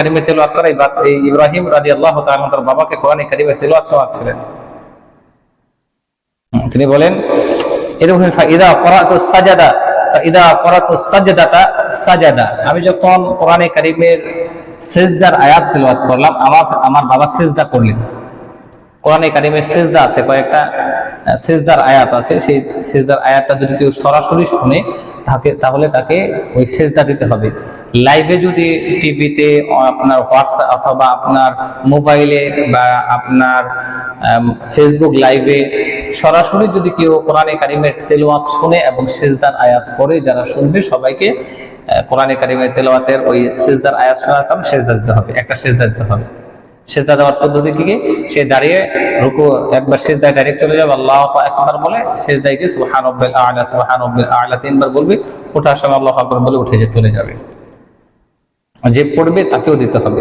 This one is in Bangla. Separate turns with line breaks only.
কারিমের তেলাওয়াত করা এই ইব্রাহিম রাদিয়াল্লাহু তাআলা তার বাবাকে কোরআন কারিমের তেলাওয়াত শোনাচ্ছিলেন। তিনি বলেন এরকম ফাইদা ক্বরাতুস সাজাদা ফাইদা ক্বরাতুস সাজদাতা সাজাদা, আমি যখন কোরআন কারিমের সিজদার আয়াত তেলাওয়াত করলাম আমার বাবা সিজদা করলেন। কোরআন কারিমের সিজদা আছে, কয়েকটা সিজদার আয়াত আছে, সেই সিজদার আয়াতটা যদি কেউ সরাসরি শুনে তাহলে তাকে ওই সিজদা দিতে হবে। লাইভে যদি টিভিতে আপনার হোয়াটসঅ্যাপ অথবা আপনার মোবাইলে বা আপনার ফেসবুক লাইভে সরাসরি যদি কেউ কোরআন কারিমের তেলাওয়াত শুনে এবং সিজদার আয়াত পড়ে, যারা শুনবে সবাইকে কোরআন কারিমের তেলাওয়াতের ওই সিজদার আয়াত শোনার কারণে সিজদা দিতে হবে, একটা সিজদা দিতে হবে। সিজদা দেওয়ার পদ্ধতি কি? সে দাঁড়িয়ে রুকু একবার সিজদায় ডাইরেক্ট চলে যাবে, আল্লাহু আকবার বলে সিজদায় গিয়ে সুবহান রাব্বিল আ'লা সুবহান রাব্বিল আ'লা তিনবার বলবে, ওঠার সময় আল্লাহু আকবার বলে উঠে চলে যাবে। যে পড়বে তাকেও দিতে হবে।